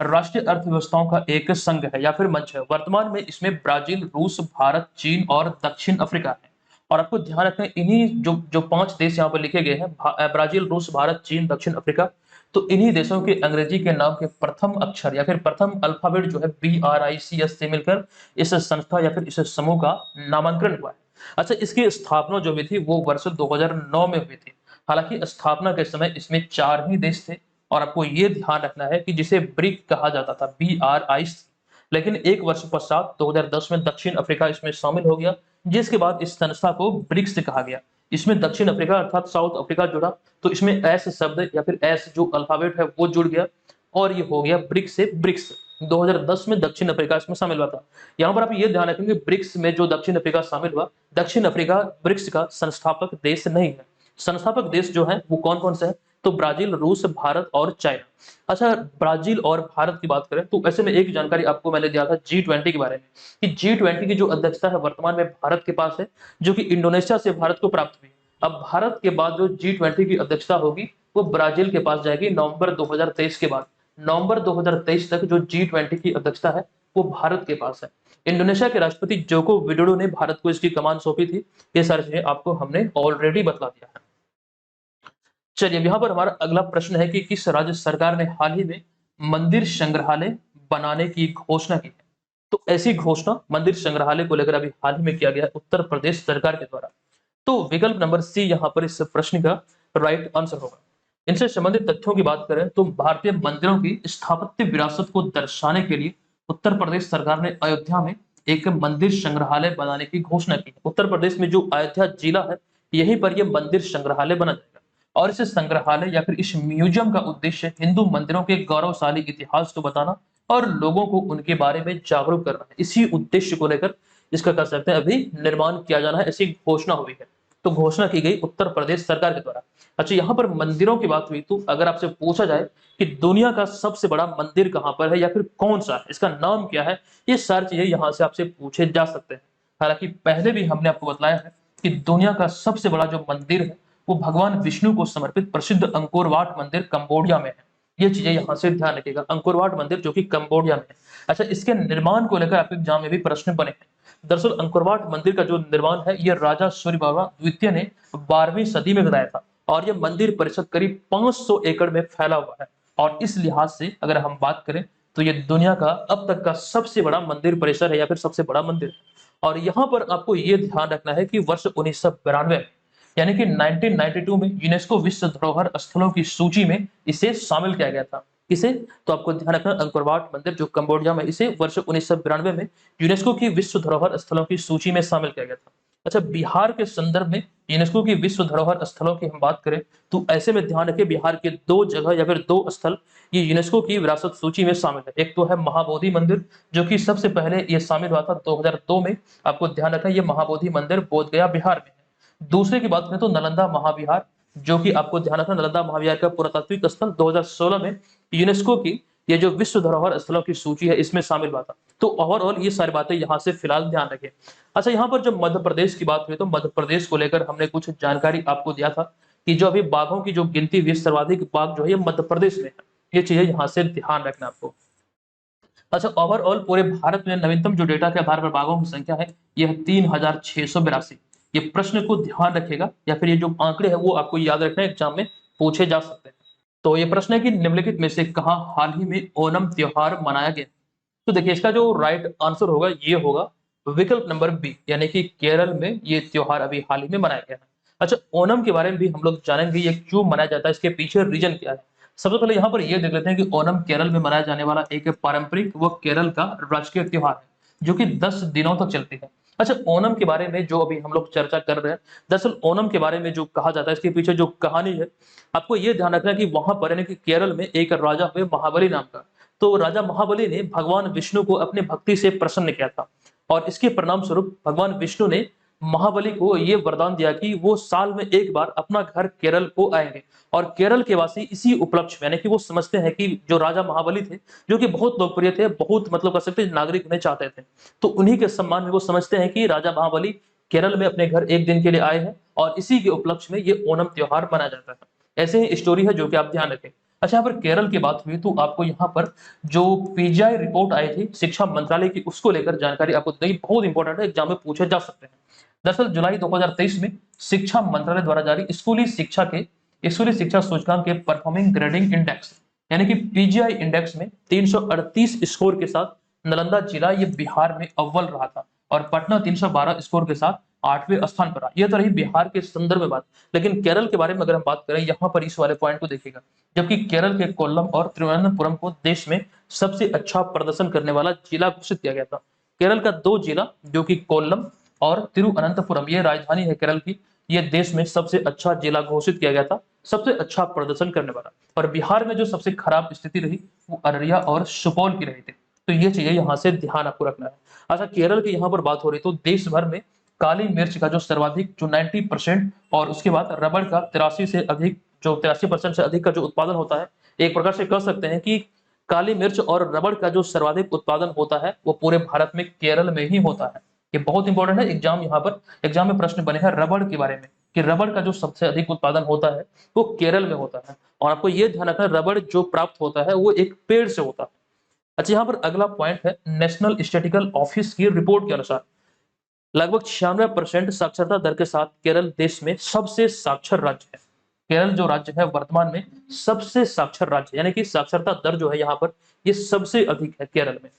राष्ट्रीय अर्थव्यवस्थाओं का एक संघ है या फिर मंच है। वर्तमान में इसमें ब्राजील, रूस, भारत, चीन और दक्षिण अफ्रीका है। और आपको ध्यान रखना है इन्हीं जो 5 देश यहाँ पर लिखे गए हैं, ब्राजील, रूस, भारत, चीन, दक्षिण अफ्रीका, तो इन्हीं देशों के अंग्रेजी के नाम के प्रथम अक्षर या फिर प्रथम अल्फाबेट जो है BRICS से मिलकर इस संस्था या फिर इस समूह का नामांकन हुआ है। अच्छा, इसकी स्थापना जो हुई थी वो वर्ष 2009 में हुई थी। हालांकि स्थापना के समय इसमें 4 ही देश थे और आपको ये ध्यान रखना है कि जिसे ब्रिक कहा जाता था, BRIC, लेकिन एक वर्ष पश्चात 2010 में दक्षिण अफ्रीका इसमें शामिल हो गया, जिसके बाद इस संस्था को ब्रिक्स कहा गया। इसमें दक्षिण अफ्रीका अर्थात साउथ अफ्रीका जुड़ा, तो इसमें एस शब्द या फिर एस जो अल्फाबेट है वो जुड़ गया और ये हो गया ब्रिक्स से ब्रिक्स। 2010 में दक्षिण अफ्रीका इसमें शामिल हुआ था। यहाँ पर आप ये ध्यान रखेंगे ब्रिक्स में जो दक्षिण अफ्रीका शामिल हुआ, दक्षिण अफ्रीका ब्रिक्स का संस्थापक देश नहीं है। संस्थापक देश जो है वो कौन कौन से है, तो ब्राजील, रूस, भारत और चाइना। अच्छा, ब्राजील और भारत की बात करें तो ऐसे में एक जानकारी आपको मैंने दिया था G20 के बारे में कि G20 की जो अध्यक्षता है वर्तमान में भारत के पास है, जो कि इंडोनेशिया से भारत को प्राप्त हुई। अब भारत के बाद जो G20 की अध्यक्षता होगी वो ब्राजील के पास जाएगी नवंबर 2023 के बाद। नवंबर 2023 तक जो G20 की अध्यक्षता है वो भारत के पास है। इंडोनेशिया के राष्ट्रपति जोको विडोडो ने भारत को इसकी कमान सौंपी थी। ये सारी चीजें आपको हमने ऑलरेडी बतला दिया है। चलिए, यहाँ पर हमारा अगला प्रश्न है कि किस राज्य सरकार ने हाल ही में मंदिर संग्रहालय बनाने की घोषणा की है? तो ऐसी घोषणा मंदिर संग्रहालय को लेकर अभी हाल ही में किया गया है उत्तर प्रदेश सरकार के द्वारा। तो विकल्प नंबर सी यहाँ पर इस प्रश्न का राइट आंसर होगा। इनसे संबंधित तथ्यों की बात करें तो भारतीय मंदिरों की स्थापत्य विरासत को दर्शाने के लिए उत्तर प्रदेश सरकार ने अयोध्या में एक मंदिर संग्रहालय बनाने की घोषणा की। उत्तर प्रदेश में जो अयोध्या जिला है यहीं पर यह मंदिर संग्रहालय बना जाएगा और इस संग्रहालय या फिर इस म्यूजियम का उद्देश्य हिंदू मंदिरों के गौरवशाली इतिहास को बताना और लोगों को उनके बारे में जागरूक करना है। इसी उद्देश्य को लेकर इसका कह सकते हैं अभी निर्माण किया जाना है, ऐसी घोषणा हुई है। तो घोषणा की गई उत्तर प्रदेश सरकार के द्वारा। अच्छा, यहाँ पर मंदिरों की बात हुई तो अगर आपसे पूछा जाए कि दुनिया का सबसे बड़ा मंदिर कहाँ पर है या फिर कौन सा है, इसका नाम क्या है, ये सारी चीजें यहाँ से आपसे पूछे जा सकते हैं। हालांकि पहले भी हमने आपको बताया है कि दुनिया का सबसे बड़ा जो मंदिर है वो भगवान विष्णु को समर्पित प्रसिद्ध अंकोर वाट मंदिर कंबोडिया में है। ये चीजें यहाँ से ध्यान रखिएगा, अंकोर वाट मंदिर जो कि कंबोडिया में है। अच्छा, इसके निर्माण को लेकर आपके एग्जाम में भी प्रश्न बने हैं। दरअसल अंकोर वाट मंदिर का जो निर्माण है ये राजा सूर्य बाबा द्वितीय ने 12वीं सदी में कराया था और ये मंदिर परिसर करीब 500 एकड़ में फैला हुआ है। और इस लिहाज से अगर हम बात करें तो ये दुनिया का अब तक का सबसे बड़ा मंदिर परिसर है या फिर सबसे बड़ा मंदिर है। और यहाँ पर आपको ये ध्यान रखना है कि वर्ष 1992 यानी कि 1992 में यूनेस्को विश्व धरोहर स्थलों की सूची में इसे शामिल किया गया था। किसे? तो आपको ध्यान रखना, अंकोर वाट मंदिर जो कंबोडिया में, इसे वर्ष 1992 में यूनेस्को की विश्व धरोहर स्थलों की सूची में शामिल किया गया था। अच्छा, बिहार के संदर्भ में यूनेस्को की विश्व धरोहर स्थलों की हम बात करें तो ऐसे में ध्यान रखें बिहार के दो जगह या फिर दो स्थल ये यूनेस्को की विरासत सूची में शामिल है। एक तो है महाबोधि मंदिर जो कि सबसे पहले ये शामिल हुआ था 2002 में। आपको ध्यान रखना ये महाबोधि मंदिर बोधगया बिहार में है। दूसरे की बात करें तो नालंदा महाविहार जो कि आपको ध्यान रखना नालंदा महाविहार का पुरातात्विक स्थल 2016 में यूनेस्को की ये जो विश्व धरोहर स्थलों की सूची है इसमें शामिल हुआ था। तो ओवरऑल ये सारी बातें यहाँ से फिलहाल ध्यान रखें। अच्छा, यहाँ पर जब मध्य प्रदेश की बात हुई तो मध्य प्रदेश को लेकर हमने कुछ जानकारी आपको दिया था कि जो अभी बाघों की जो गिनती हुई सर्वाधिक बाघ जो है ये मध्य प्रदेश में है। ये चीजें यहाँ से ध्यान रखना आपको। अच्छा, ओवरऑल पूरे भारत में नवीनतम जो डेटा के आधार पर बाघों की संख्या है यह 3682। ये प्रश्न को ध्यान रखेगा या फिर ये जो आंकड़े है वो आपको याद रखना है, एग्जाम में पूछे जा सकते हैं। तो ये प्रश्न है कि निम्नलिखित में से कहाँ हाल ही में ओणम त्योहार मनाया गया? तो देखिए इसका जो राइट आंसर होगा ये होगा विकल्प नंबर बी, यानी कि केरल में ये त्योहार अभी हाल ही में मनाया गया है। अच्छा, ओणम के बारे में भी हम लोग जानेंगे ये क्यों मनाया जाता है, इसके पीछे रीजन क्या है। सबसे पहले यहाँ पर ये देख लेते हैं कि ओणम केरल में मनाया जाने वाला एक पारंपरिक व केरल का राजकीय त्योहार है जो कि 10 दिनों तक चलती है। अच्छा, ओणम के बारे में जो अभी हम लोग चर्चा कर रहे हैं, दरअसल ओणम के बारे में जो कहा जाता है इसके पीछे जो कहानी है आपको ये ध्यान रखना है कि वहां पर यानी कि केरल में एक राजा हुए महाबली नाम का। तो राजा महाबली ने भगवान विष्णु को अपने भक्ति से प्रसन्न किया था और इसके परिणाम स्वरूप भगवान विष्णु ने महाबली को ये वरदान दिया कि वो साल में एक बार अपना घर केरल को आएंगे और केरल के वासी इसी उपलक्ष्य में यानी कि वो समझते हैं कि जो राजा महाबली थे जो कि बहुत लोकप्रिय थे, बहुत मतलब कर सकते हैं नागरिक उन्हें चाहते थे, तो उन्हीं के सम्मान में वो समझते हैं कि राजा महाबली केरल में अपने घर एक दिन के लिए आए हैं और इसी के उपलक्ष्य में ये ओणम त्योहार मनाया जाता है। ऐसे ही स्टोरी है जो कि आप ध्यान रखें। अच्छा, यहाँ पर केरल की बात हुई तो आपको यहाँ पर जो पीजीआई रिपोर्ट आई थी शिक्षा मंत्रालय की उसको लेकर जानकारी आपको देनी बहुत इंपॉर्टेंट है, एग्जाम में पूछे जा सकते हैं। दरअसल जुलाई 2023 में शिक्षा मंत्रालय द्वारा जारी स्कूली शिक्षा सूचकांक के परफॉर्मिंग ग्रेडिंग इंडेक्स यानी कि पीजीआई इंडेक्स में 338 स्कोर के साथ नालंदा जिला ये बिहार में अव्वल रहा था और पटना 312 स्कोर के साथ 8वें स्थान पर रहा। यह तो रही बिहार के संदर्भ में बात, लेकिन केरल के बारे में अगर हम बात करें यहाँ पर इस वाले पॉइंट को देखिएगा, जबकि केरल के कोल्लम और तिरुवनंतपुरम को देश में सबसे अच्छा प्रदर्शन करने वाला जिला घोषित किया गया था। केरल का दो जिला जो कि कोल्लम और तिरुवनंतपुरम, ये राजधानी है केरल की, ये देश में सबसे अच्छा जिला घोषित किया गया था, सबसे अच्छा प्रदर्शन करने वाला। और बिहार में जो सबसे खराब स्थिति रही वो अररिया और सुपौल की रही थी। तो ये चीजें यहाँ से ध्यान आपको रखना है। अच्छा, केरल की यहाँ पर बात हो रही तो देश भर में काली मिर्च का जो सर्वाधिक जो 90% और उसके बाद रबड़ का 83 से अधिक जो 83% से अधिक का जो उत्पादन होता है, एक प्रकार से कह सकते हैं कि काली मिर्च और रबड़ का जो सर्वाधिक उत्पादन होता है वो पूरे भारत में केरल में ही होता है। ये बहुत इंपॉर्टेंट है, एग्जाम में प्रश्न बने हैं रबड़ के बारे में कि रबड़ का जो सबसे अधिक उत्पादन होता है वो केरल में होता है। और आपको ये ध्यान रखना, रबड़ जो प्राप्त होता है वो एक पेड़ से होता है। अच्छा, यहाँ पर अगला पॉइंट है, नेशनल स्टैटिस्टिकल ऑफिस की रिपोर्ट के अनुसार लगभग 96% साक्षरता दर के साथ केरल देश में सबसे साक्षर राज्य है। केरल जो राज्य है वर्तमान में सबसे साक्षर राज्य, यानी कि साक्षरता दर जो है यहाँ पर ये सबसे अधिक है केरल में।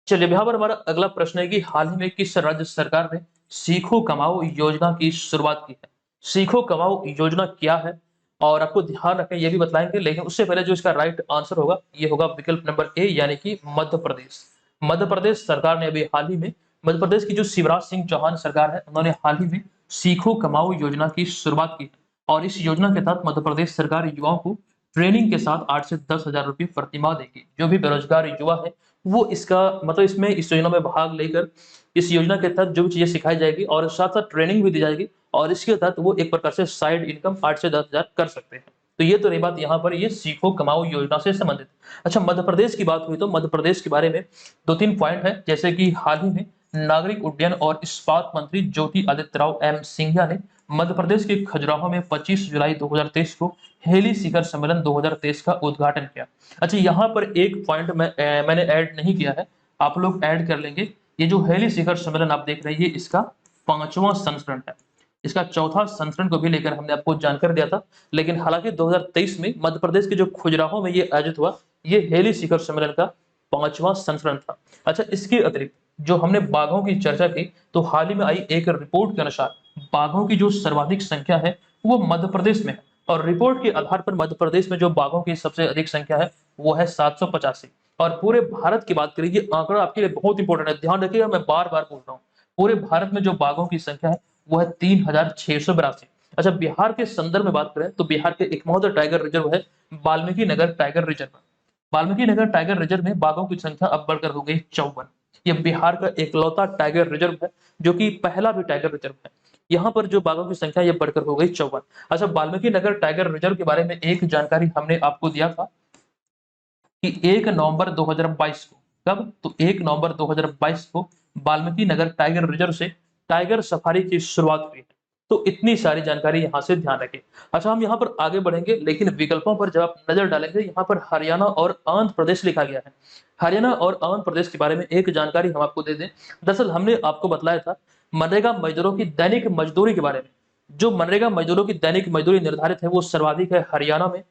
चलिए, यहाँ पर हमारा अगला प्रश्न है कि हाल ही में किस राज्य सरकार ने सीखो कमाओ योजना की शुरुआत की है। सीखो कमाओ योजना क्या है और आपको ध्यान रखें ये भी बताएंगे, लेकिन उससे पहले जो इसका राइट आंसर होगा ये होगा विकल्प नंबर ए, यानी कि मध्य प्रदेश। मध्य प्रदेश सरकार ने अभी हाल ही में, मध्य प्रदेश की जो शिवराज सिंह चौहान सरकार है उन्होंने हाल ही में सीखो कमाओ योजना की शुरुआत की और इस योजना के तहत मध्य प्रदेश सरकार युवाओं को ट्रेनिंग के साथ 8 से 10,000 रुपये प्रति माह देगी। जो भी बेरोजगार युवा है वो इसका मतलब इसमें इस योजना में भाग लेकर इस योजना के तहत जो भी चीजें सिखाई जाएगी और साथ साथ ट्रेनिंग भी दी जाएगी और इसके तहत वो एक प्रकार से साइड इनकम 8 से 10,000 कर सकते हैं। तो ये तो रही बात यहाँ पर ये सीखो कमाओ योजना से संबंधित। अच्छा, मध्य प्रदेश की बात हुई तो मध्य प्रदेश के बारे में 2-3 पॉइंट है, जैसे कि हाल ही में नागरिक उड्डयन और इस्पात मंत्री ज्योति एम सिंधिया ने मध्य प्रदेश के खजुराहो में 25 जुलाई 2023 को हेली शिखर सम्मेलन 2023 का उद्घाटन किया। अच्छा, यहाँ पर एक पॉइंट मैंने ऐड नहीं किया है, आप लोग ऐड कर लेंगे। ये जो हेली शिखर सम्मेलन आप देख रहे हैं ये इसका 5वां संस्करण है। इसका 4था संस्करण को भी लेकर हमने आपको जानकारी दिया था, लेकिन हालांकि 2023 में मध्य प्रदेश के जो खजुराहो में ये आयोजित हुआ, ये हेली शिखर सम्मेलन का 5वां संस्करण था। अच्छा, इसके अतिरिक्त जो हमने बाघों की चर्चा की, तो हाल ही में आई एक रिपोर्ट के अनुसार बाघों की जो सर्वाधिक संख्या है वो मध्य प्रदेश में है और रिपोर्ट के आधार पर मध्य प्रदेश में जो बाघों की सबसे अधिक संख्या है वो है 785। और पूरे भारत की बात करें, ये आंकड़ा आपके लिए बहुत इंपॉर्टेंट है, ध्यान रखिएगा, मैं बार बार बोल रहा हूँ। पूरे भारत में जो बाघों की संख्या है वो है 3682। अच्छा, बिहार के संदर्भ में बात करें तो बिहार के एकमात्र टाइगर रिजर्व है Valmiki Nagar tiger reserve. Valmiki Nagar tiger reserve में बाघों की संख्या अब बढ़कर हो गई 54। ये बिहार का इकलौता टाइगर रिजर्व है जो कि पहला भी टाइगर रिजर्व है। यहाँ पर जो बाघों की संख्या ये बढ़कर हो गई 54। अच्छा, वाल्मीकि नगर टाइगर रिजर्व के बारे में एक जानकारी हमने आपको दिया था कि 1 नवंबर 2022 को, कब, तो 1 नवंबर 2022 को वाल्मीकि नगर टाइगर रिजर्व से टाइगर सफारी की शुरुआत हुई है। तो इतनी सारी जानकारी यहाँ से ध्यान रखें। अच्छा, हम यहाँ पर आगे बढ़ेंगे, लेकिन विकल्पों पर जब आप नजर डालेंगे यहाँ पर हरियाणा और आंध्र प्रदेश लिखा गया है। हरियाणा और आंध्र प्रदेश के बारे में एक जानकारी हम आपको दे दें। दरअसल हमने आपको बतलाया था मनरेगा मजदूरों की दैनिक मजदूरी के बारे में। जो मनरेगा मजदूरों की दैनिक मजदूरी निर्धारित है वो सर्वाधिक है हरियाणा में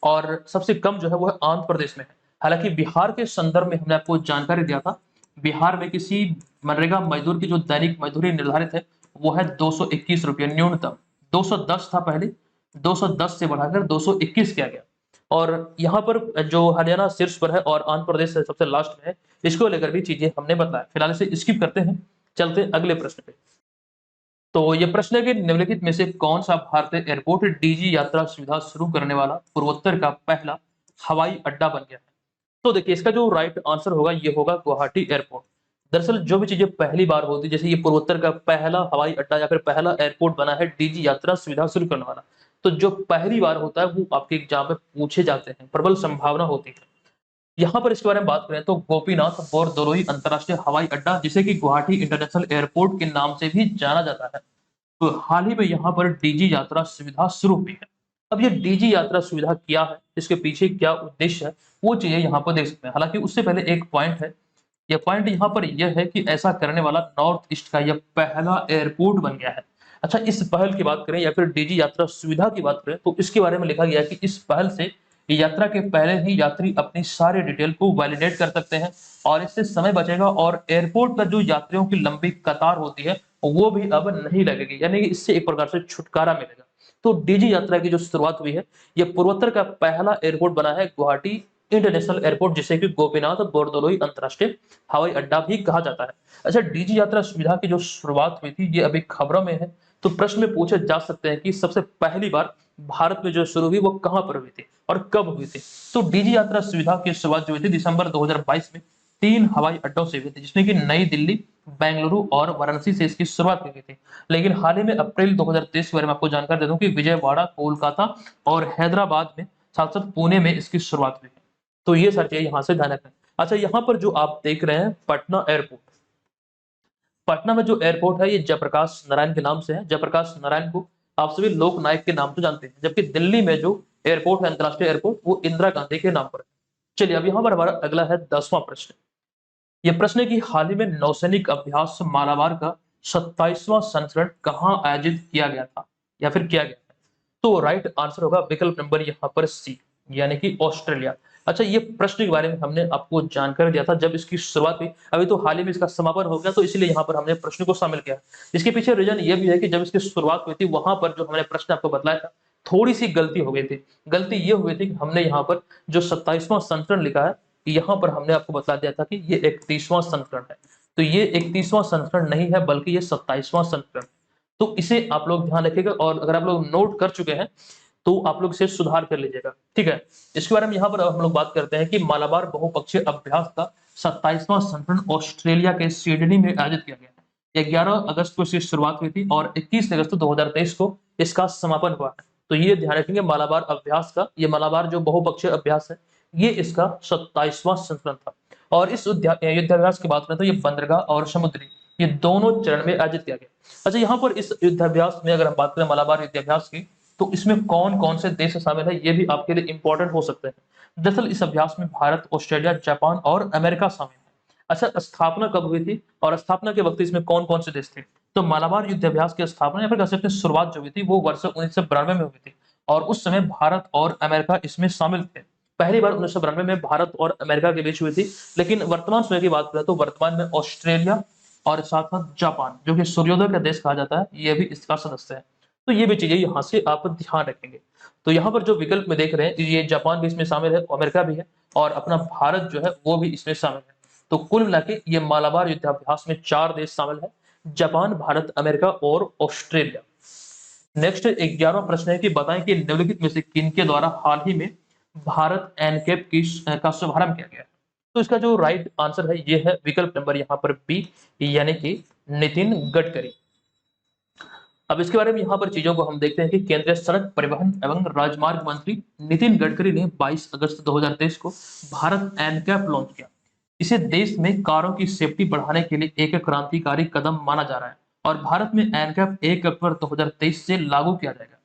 और सबसे कम जो है वो है आंध्र प्रदेश में है। हालांकि बिहार के संदर्भ में हमने आपको जानकारी दिया था, बिहार में किसी मनरेगा मजदूर की जो दैनिक मजदूरी निर्धारित है वो है 221 रुपये न्यूनतम। 210 था पहले, 210 से बढ़ाकर 221 किया गया। और यहाँ पर जो हरियाणा शीर्ष पर है और आंध्र प्रदेश सबसे लास्ट में है, इसको लेकर भी चीजें हमने बताया। फिलहाल इसे स्किप करते हैं, चलते हैं अगले प्रश्न पे। तो ये प्रश्न है कि निम्नलिखित में से कौन सा भारतीय एयरपोर्ट डीजी यात्रा सुविधा शुरू करने वाला पूर्वोत्तर का पहला हवाई अड्डा बन गया है। तो देखिए, इसका जो राइट आंसर होगा ये होगा गुवाहाटी एयरपोर्ट। दरअसल जो भी चीजें पहली बार होती है, जैसे ये पूर्वोत्तर का पहला हवाई अड्डा या फिर पहला एयरपोर्ट बना है डीजी यात्रा सुविधा शुरू करने वाला, तो जो पहली बार होता है वो आपके एग्जाम में पूछे जाते हैं, प्रबल संभावना होती है। यहाँ पर इसके बारे में बात करें तो गोपीनाथ बोरदोलोई अंतरराष्ट्रीय हवाई अड्डा, जिसे कि गुवाहाटी इंटरनेशनल एयरपोर्ट के नाम से भी जाना जाता है, तो हाल ही में यहाँ पर डीजी यात्रा सुविधा शुरू हुई है। अब ये डीजी यात्रा सुविधा क्या है, इसके पीछे क्या उद्देश्य है, वो चीजें यहाँ पर देख सकते हैं। हालांकि उससे पहले एक पॉइंट है, यह पॉइंट यहाँ पर यह है कि ऐसा करने वाला नॉर्थ ईस्ट का यह पहला एयरपोर्ट बन गया है। अच्छा, इस पहल की बात करें या फिर डीजी यात्रा सुविधा की बात करें तो इसके बारे में लिखा गया है कि इस पहल से यात्रा के पहले ही यात्री अपनी सारी डिटेल को वैलिडेट कर सकते हैं और इससे समय बचेगा और एयरपोर्ट पर जो यात्रियों की लंबी कतार होती है वो भी अब नहीं लगेगी, यानी कि इससे एक प्रकार से छुटकारा मिलेगा। तो डीजी यात्रा की जो शुरुआत हुई है, यह पूर्वोत्तर का पहला एयरपोर्ट बना है गुवाहाटी इंटरनेशनल एयरपोर्ट, जिसे कि गोपीनाथ बोरदोलोई अंतरराष्ट्रीय हवाई अड्डा भी कहा जाता है। अच्छा, डीजी यात्रा सुविधा की जो शुरुआत हुई थी ये अभी खबरों में है, तो प्रश्न में पूछे जा सकते हैं कि सबसे पहली बार भारत में जो शुरू हुई वो कहां पर हुई थी और कब हुई थी। तो डीजी यात्रा सुविधा की शुरुआत जो हुई थी दिसंबर 2022 में 3 हवाई अड्डों से हुई थी, जिसमें कि नई दिल्ली, बेंगलुरु और वाराणसी से इसकी शुरुआत की गई थी। लेकिन हाल ही में अप्रैल 2023 के बारे में आपको जानकारी दे दूं कि विजयवाड़ा, कोलकाता और हैदराबाद में, साथ-साथ पुणे में इसकी शुरुआत हुई है। तो ये सारी चीजें यहाँ से ध्यान रखना है। अच्छा, यहाँ पर जो आप देख रहे हैं पटना एयरपोर्ट, पटना में जो एयरपोर्ट है ये जयप्रकाश नारायण के नाम से है। जयप्रकाश नारायण को आप सभी लोक नायक के नाम से जानते हैं, जबकि दिल्ली में जो एयरपोर्ट है, अंतरराष्ट्रीय एयरपोर्ट, वो इंदिरा गांधी के नाम पर है। चलिए, अब यहाँ पर हमारा अगला है 10वां प्रश्न। ये प्रश्न है कि हाल ही में नौसैनिक अभ्यास मालाबार का 27वां संस्करण कहाँ आयोजित किया गया था या फिर किया गया है? तो राइट आंसर होगा विकल्प नंबर यहाँ पर सी, यानी कि ऑस्ट्रेलिया। अच्छा, ये प्रश्न के बारे में हमने आपको जानकारी दिया था जब इसकी शुरुआत हुई। अभी तो हाल ही में इसका समापन हो गया, तो इसलिए यहाँ पर हमने प्रश्न को शामिल किया। इसके पीछे रीजन ये भी है कि जब इसकी शुरुआत हुई थी वहां पर जो हमने प्रश्न आपको बताया था, थोड़ी सी गलती हो गई थी। गलती ये हुई थी कि हमने यहाँ पर जो 27वां संस्करण लिखा है, यहाँ पर हमने आपको बता दिया था कि ये 31वां संस्करण है। तो ये 31वां संस्करण नहीं है, बल्कि ये 27वां संस्करण। तो इसे आप लोग ध्यान रखिएगा, और अगर आप लोग नोट कर चुके हैं तो आप लोग इसे सुधार कर लीजिएगा, ठीक है। इसके बारे में यहाँ पर हम लोग बात करते हैं कि मालाबार बहुपक्षीय अभ्यास का 27वां संस्करण ऑस्ट्रेलिया के सिडनी में आयोजित किया गया। 11 अगस्त को इसकी शुरुआत हुई थी और 21 अगस्त 2023 को इसका समापन हुआ है। तो ये ध्यान रखेंगे, मालाबार अभ्यास का, ये मालाबार जो बहुपक्षीय अभ्यास है, ये इसका 27वां संस्करण था। और इस युद्धाभ्यास की बात करें तो ये बंदरगाह और समुद्री, ये दोनों चरण में आयोजित किया गया। अच्छा, यहाँ पर इस युद्धाभ्यास में अगर हम बात करें मालाबार युद्धाभ्यास की, तो इसमें कौन कौन से देश शामिल है, ये भी आपके लिए इंपॉर्टेंट हो सकते हैं। दरअसल इस अभ्यास में भारत, ऑस्ट्रेलिया, जापान और अमेरिका शामिल है। अच्छा, स्थापना कब हुई थी और स्थापना के वक्त इसमें कौन कौन से देश थे? तो मालाबार युद्धाभ्यास की स्थापना या फिर कह सकते हैं शुरुआत जो हुई थी वो वर्ष 1992 में हुई थी, और उस समय भारत और अमेरिका इसमें शामिल थे। पहली बार 1992 में भारत और अमेरिका के बीच हुई थी, लेकिन वर्तमान समय की बात करें तो वर्तमान में ऑस्ट्रेलिया और साथ साथ जापान, जो कि सूर्योदय का देश कहा जाता है, ये भी इसका सदस्य है। तो ये भी चीजें यहाँ से आप ध्यान रखेंगे। तो यहाँ पर जो विकल्प में देख रहे हैं, ये जापान भी इसमें शामिल है, अमेरिका भी है, और अपना भारत जो है वो भी इसमें शामिल है। तो कुल मिला के ये मालाबार युद्धाभ्यास में 4 देश शामिल है, जापान, भारत, अमेरिका और ऑस्ट्रेलिया। नेक्स्ट 11वां प्रश्न है कि बताएं कि निम्नलिखित में से किनके द्वारा हाल ही में भारत एनकेप की का शुभारंभ किया गया है? तो इसका जो राइट आंसर है ये है विकल्प नंबर यहाँ पर बी, यानी कि नितिन गडकरी। अब इसके बारे में यहाँ पर चीजों को हम देखते हैं कि केंद्रीय सड़क परिवहन एवं राजमार्ग मंत्री नितिन गडकरी ने 22 अगस्त 2023 को भारत एनकैप लॉन्च किया। इसे देश में कारों की सेफ्टी बढ़ाने के लिए एक क्रांतिकारी कदम माना जा रहा है, और भारत में एनकैप 1 अक्टूबर 2023 से लागू किया जाएगा।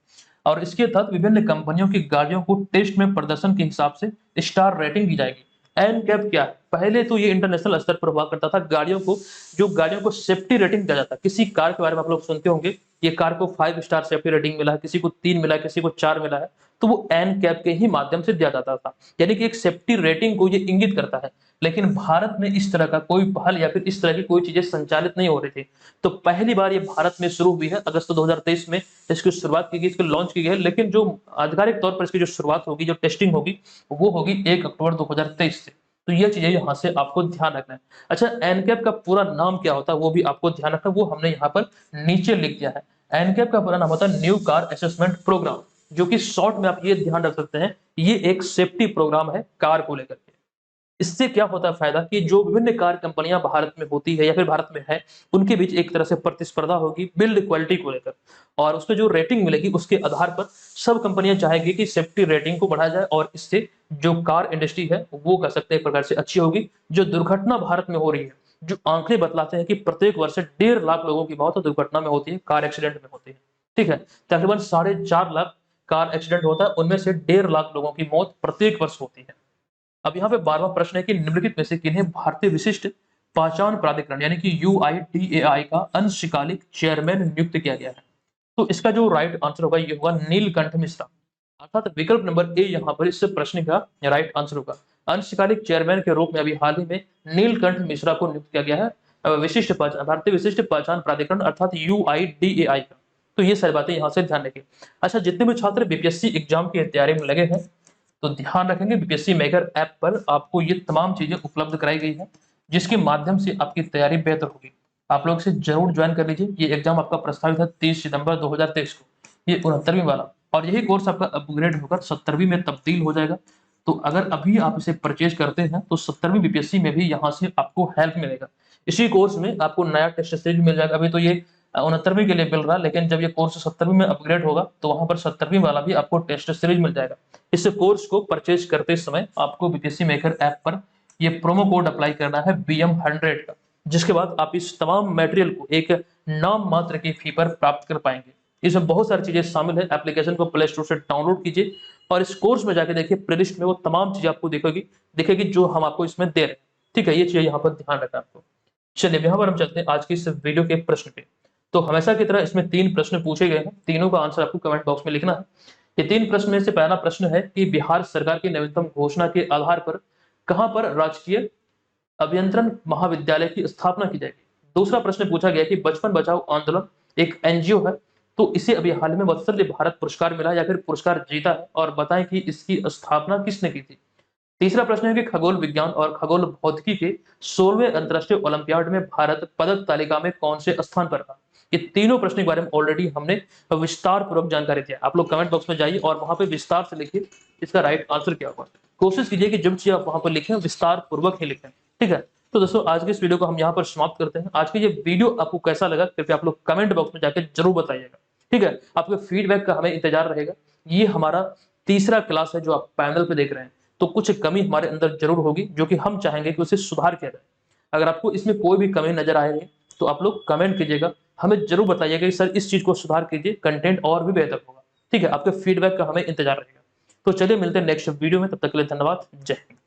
और इसके तहत विभिन्न कंपनियों की गाड़ियों को टेस्ट में प्रदर्शन के हिसाब से स्टार रेटिंग दी जाएगी। एनकैप क्या है? पहले तो ये इंटरनेशनल स्तर पर हुआ करता था। गाड़ियों को सेफ्टी रेटिंग दिया जाता है। किसी कार के बारे में आप लोग सुनते होंगे, ये कार को 5 स्टार सेफ्टी रेटिंग मिला है, किसी को 3 मिला है, किसी को 4 मिला है, तो वो एनकैप के ही माध्यम से दिया जाता था। यानी कि एक सेफ्टी रेटिंग को ये इंगित करता है। लेकिन भारत में इस तरह का कोई पहल या फिर इस तरह की कोई चीजें संचालित नहीं हो रही थी। तो पहली बार ये भारत में शुरू हुई है, अगस्त 2023 में इसकी शुरुआत की गई, इसको लॉन्च की गई। लेकिन जो आधिकारिक तौर पर इसकी जो शुरुआत होगी, जो टेस्टिंग होगी, वो होगी 1 अक्टूबर 2023 से। तो ये चीजें यहाँ से आपको ध्यान रखना है। अच्छा, एनकैप का पूरा नाम क्या होता है वो भी आपको ध्यान रखना है, वो हमने यहाँ पर नीचे लिख दिया है। एनकैप का पूरा नाम होता है न्यू कार असेसमेंट प्रोग्राम, जो कि शॉर्ट में आप ये ध्यान रख सकते हैं, ये एक सेफ्टी प्रोग्राम है कार को लेकर के। इससे क्या होता है फायदा कि जो विभिन्न कार कंपनियां भारत में होती है या फिर भारत में है, उनके बीच एक तरह से प्रतिस्पर्धा होगी बिल्ड क्वालिटी को लेकर, और उसमें जो रेटिंग मिलेगी उसके आधार पर सब कंपनियां चाहेगी कि सेफ्टी रेटिंग को बढ़ाया जाए, और इससे जो कार इंडस्ट्री है वो कह सकते हैं एक प्रकार से अच्छी होगी। जो दुर्घटना भारत में हो रही है, जो आंकड़े बतलाते हैं कि प्रत्येक वर्ष 1.5 लाख लोगों की मौत दुर्घटना में होती है, कार एक्सीडेंट में होती है, ठीक है। तकरीबन 4.5 लाख कार एक्सीडेंट होता है, उनमें से 1.5 लाख लोगों की मौत प्रत्येक वर्ष होती है। अब यहाँ पे 12वां प्रश्न है कि निम्नलिखित में से किन्हें भारतीय विशिष्ट पहचान प्राधिकरण यानी कि UIDAI का अंशकालिक चेयरमैन नियुक्त किया गया है? तो इसका जो राइट आंसर होगा ये होगा नीलकंठ मिश्रा, अर्थात विकल्प नंबर ए यहाँ पर इस प्रश्न का राइट आंसर होगा। अंशकालिक चेयरमैन के रूप में अभी हाल ही में नीलकंठ मिश्रा को नियुक्त किया गया है भारतीय विशिष्ट पहचान प्राधिकरण अर्थात UIDAI का। तो ये सारी बातें यहाँ से ध्यान रखें। अच्छा, जितने भी छात्र बीपीएससी एग्जाम की तैयारी में लगे हैं, तो ध्यान रखेंगे बीपीएससी मेकर ऐप पर आपको ये तमाम चीजें उपलब्ध कराई गई है, जिसके माध्यम से आपकी तैयारी बेहतर होगी। आप लोग इसे जरूर ज्वाइन कर लीजिए। ये एग्जाम आपका प्रस्तावित है 30 सितंबर 2023 को, ये 69वीं वाला, और यही कोर्स आपका अपग्रेड होकर 70वीं में तब्दील हो जाएगा। तो अगर अभी आप इसे परचेज करते हैं तो 17वीं बीपीएससी में भी यहाँ से आपको हेल्प मिलेगा। इसी कोर्स में आपको नया टेस्ट सीरीज मिल जाएगा। अभी तो ये 69वीं के लिए मिल रहा है, लेकिन जब ये कोर्स 70वीं में अपग्रेड होगा तो वहां पर 70वीं वाला भी आपको टेस्ट सीरीज मिल जाएगा। इस कोर्स को परचेज करते समय आपको बीपीएससी मेकर ऐप पर ये प्रोमो कोड अप्लाई करना है BM100 का, जिसके बाद आप इस तमाम मटेरियल को एक नाम मात्र की फी पर प्राप्त कर पाएंगे। इसमें बहुत सारी चीजें शामिल है। एप्लीकेशन को प्ले स्टोर से डाउनलोड कीजिए और इस कोर्स में जाके देखिए, प्लेलिस्ट में वो तमाम चीजें आपको दिखेगी जो हम आपको इसमें दे रहे हैं। ठीक है, ये चीजें यहाँ पर ध्यान रखना आपको। चलिए यहाँ पर हम चलते हैं आज की इस वीडियो के प्रश्न पे। तो हमेशा की तरह इसमें 3 प्रश्न पूछे गए हैं, तीनों का आंसर आपको कमेंट बॉक्स में लिखना है। ये 3 प्रश्न में से पहला प्रश्न है कि बिहार सरकार की नवीनतम घोषणा के आधार पर कहां पर राजकीय अभियंत्रण महाविद्यालय की स्थापना की जाएगी। दूसरा प्रश्न पूछा गया कि बचपन बचाओ आंदोलन एक एनजीओ है, तो इसे अभी हाल में वात्सल्य भारत पुरस्कार मिला या फिर पुरस्कार जीता है, और बताएं कि इसकी स्थापना किसने की थी। तीसरा प्रश्न है कि खगोल विज्ञान और खगोल भौतिकी के 16वें अंतर्राष्ट्रीय ओलंपियाड में भारत पदक तालिका में कौन से स्थान पर रहा। ये तीनों प्रश्न के बारे में ऑलरेडी हमने विस्तार पूर्वक जानकारी दी है। आप लोग कमेंट बॉक्स में जाइए और वहां पे विस्तार से लिखिए इसका राइट आंसर क्या होगा। कोशिश कीजिए कि जब चीज आप वहां पर लिखें विस्तार पूर्वक ही लिखें। ठीक है, तो दोस्तों आज के इस वीडियो को हम यहाँ पर समाप्त करते हैं। आज की ये वीडियो आपको कैसा लगा कृपया आप लोग कमेंट बॉक्स में जाकर जरूर बताइएगा। ठीक है, आपके फीडबैक का हमें इंतजार रहेगा। ये हमारा तीसरा क्लास है जो आप पैनल पे देख रहे हैं, तो कुछ कमी हमारे अंदर जरूर होगी जो कि हम चाहेंगे कि उसे सुधार किया जाए। अगर आपको इसमें कोई भी कमी नजर आ रही है तो आप लोग कमेंट कीजिएगा, हमें जरूर बताइएगा कि सर इस चीज को सुधार कीजिए, कंटेंट और भी बेहतर होगा। ठीक है, आपके फीडबैक का हमें इंतजार रहेगा। तो चलिए मिलते हैं नेक्स्ट वीडियो में, तब तक के लिए धन्यवाद, जय हिंद।